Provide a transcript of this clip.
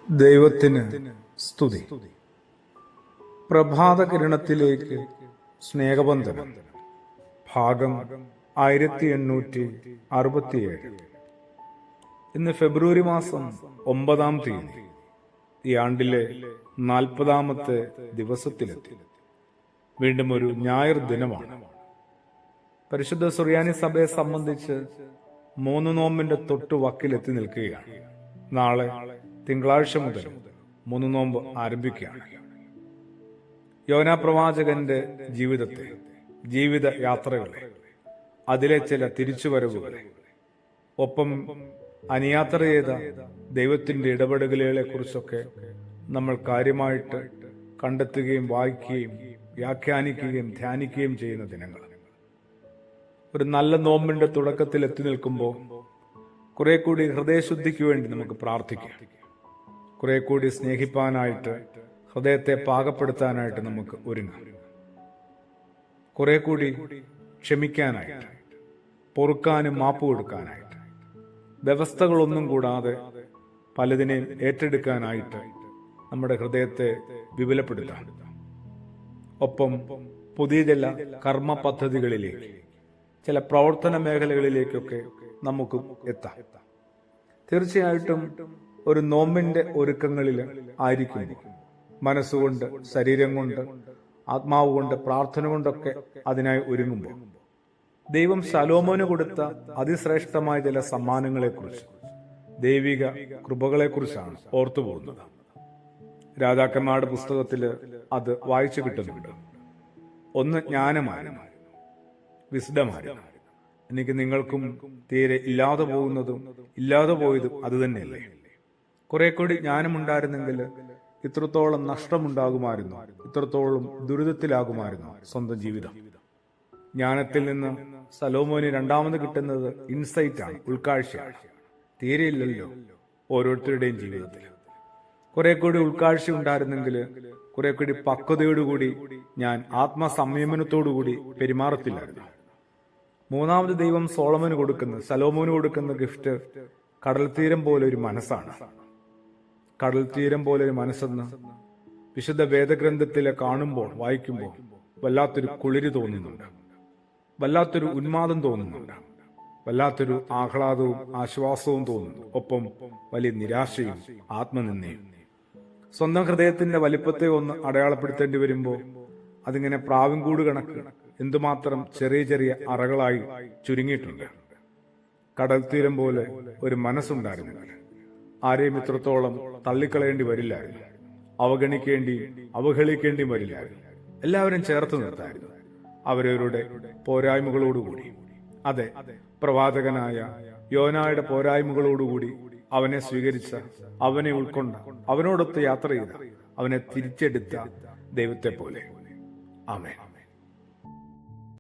ദൈവത്തിന് സ്തുതി. പ്രഭാത കിരണത്തിലേക്ക് സ്നേഹബന്ധനം, ഭാഗം 1867. ഇന്ന് ഫെബ്രുവരി മാസം 9-ാം തീയതി, ഈ ആണ്ടിലെ 40-ാമത്തെ ദിവസത്തിലെത്തി. വീണ്ടും ഒരു ഞായർ ദിനമാണ്. പരിശുദ്ധ സുറിയാനി സഭയെ സംബന്ധിച്ച് 3 നോമ്പിന്റെ തൊട്ടു വക്കിലെത്തി നിൽക്കുകയാണ്. നാളെ തിങ്കളാഴ്ച മുതൽ 3 നോമ്പ് ആരംഭിക്കുകയാണ്. യോനാ പ്രവാചകന്റെ ജീവിതത്തെ, ജീവിത യാത്രകളെ, അതിലെ ചില തിരിച്ചുവരവുകളെ, ഒപ്പം അനുയാത്ര ചെയ്ത ദൈവത്തിന്റെ ഇടപെടലുകളെ കുറിച്ചൊക്കെ നമ്മൾ കാര്യമായിട്ട് കണ്ടെത്തുകയും വായിക്കുകയും വ്യാഖ്യാനിക്കുകയും ധ്യാനിക്കുകയും ചെയ്യുന്ന ദിനങ്ങൾ. ഒരു നല്ല നോമ്പിന്റെ തുടക്കത്തിൽ എത്തി നിൽക്കുമ്പോൾ കുറെ കൂടി ഹൃദയശുദ്ധിക്ക് വേണ്ടി നമുക്ക് പ്രാർത്ഥിക്കാം. കുറെ കൂടി സ്നേഹിപ്പാനായിട്ട്, ഹൃദയത്തെ പാകപ്പെടുത്താനായിട്ട് നമുക്ക് ഒരുങ്ങാം. കുറെ കൂടി ക്ഷമിക്കാനായിട്ട്, പൊറുക്കാനും മാപ്പ് കൊടുക്കാനായിട്ട്, വ്യവസ്ഥകളൊന്നും കൂടാതെ പലതിനെയും ഏറ്റെടുക്കാനായിട്ട് നമ്മുടെ ഹൃദയത്തെ വിപുലപ്പെടുത്താം. ഒപ്പം പുതിയ ചില കർമ്മ പദ്ധതികളിലേക്ക്, ചില പ്രവർത്തന മേഖലകളിലേക്കൊക്കെ നമുക്ക് എത്താം. തീർച്ചയായിട്ടും ഒരു നോമ്പിന്റെ ഒരുക്കങ്ങളിൽ ആയിരിക്കും. മനസ്സുകൊണ്ട്, ശരീരം കൊണ്ട്, ആത്മാവ് കൊണ്ട്, പ്രാർത്ഥന കൊണ്ടൊക്കെ അതിനായി ഒരുങ്ങുമ്പോൾ ദൈവം ശലോമോന് കൊടുത്ത അതിശ്രേഷ്ഠമായ ചില സമ്മാനങ്ങളെക്കുറിച്ച്, ദൈവിക കൃപകളെക്കുറിച്ചാണ് ഓർത്തുപോകുന്നത്. രാജാക്കന്മാരുടെ പുസ്തകത്തില് അത് വായിച്ചു കിട്ടുന്നുണ്ട്. ഒന്ന് ജ്ഞാനമായിരുന്നു, വിസ്ഡമായിരുന്നു. എനിക്ക് നിങ്ങൾക്കും തീരെ ഇല്ലാതെ പോകുന്നതും ഇല്ലാതെ പോയതും അത് തന്നെയല്ലേ? കുറെ കൂടി ജ്ഞാനമുണ്ടായിരുന്നെങ്കിൽ ഇത്രത്തോളം നഷ്ടമുണ്ടാകുമായിരുന്നു, ഇത്രത്തോളം ദുരിതത്തിലാകുമായിരുന്നു സ്വന്തം ജീവിതം. ജ്ഞാനത്തിൽ നിന്ന് ശലോമോന് രണ്ടാമത് കിട്ടുന്നത് ഇൻസൈറ്റ് ആണ്, ഉൾക്കാഴ്ചയാണ്. തീരെയില്ലല്ലോ ഓരോരുത്തരുടെയും ജീവിതത്തിൽ. കുറെ കൂടി ഉൾക്കാഴ്ച ഉണ്ടായിരുന്നെങ്കിൽ, കുറെ കൂടി പക്വതയോടുകൂടി ഞാൻ ആത്മസംയമനത്തോടുകൂടി പെരുമാറത്തില്ലായിരുന്നു. മൂന്നാമത് ദൈവം സോളമന് കൊടുക്കുന്ന, ശലോമോന് കൊടുക്കുന്ന ഗിഫ്റ്റ് കടൽ തീരം പോലെ ഒരു മനസ്സാണ്. കടൽ തീരം പോലെ ഒരു മനസ്സെന്ന് വിശുദ്ധ വേദഗ്രന്ഥത്തിലെ കാണുമ്പോൾ, വായിക്കുമ്പോൾ വല്ലാത്തൊരു കുളിര് തോന്നുന്നുണ്ട്, വല്ലാത്തൊരു ഉന്മാദം തോന്നുന്നുണ്ട്, വല്ലാത്തൊരു ആഹ്ലാദവും ആശ്വാസവും തോന്നുന്നു. ഒപ്പം വലിയ നിരാശയും ആത്മനിന്ദയും. സ്വന്തം ഹൃദയത്തിന്റെ വലിപ്പത്തെ ഒന്ന് അടയാളപ്പെടുത്തേണ്ടി വരുമ്പോൾ അതിങ്ങനെ പ്രാവിൻകൂട് കണക്ക് എന്തുമാത്രം ചെറിയ ചെറിയ അറകളായി ചുരുങ്ങിയിട്ടുണ്ട്. കടൽ തീരം പോലെ ഒരു മനസ്സുണ്ടായിരുന്നെങ്കിൽ ആരെയും ഇത്രത്തോളം തള്ളിക്കളയേണ്ടി വരില്ലായിരുന്നു, അവഹേളിക്കേണ്ടിയും വരില്ലായിരുന്നു. എല്ലാവരും ചേർത്ത് നിർത്തായിരുന്നു, അവരവരുടെ പോരായ്മകളോടുകൂടി. അതെ, പ്രവാചകനായ യോനായുടെ പോരായ്മകളോടുകൂടി അവനെ സ്വീകരിച്ച, അവനെ ഉൾക്കൊണ്ട, അവനോടൊത്ത് യാത്ര ചെയ്ത, അവനെ തിരിച്ചെടുത്ത ദൈവത്തെ പോലെ. ആമേൻ.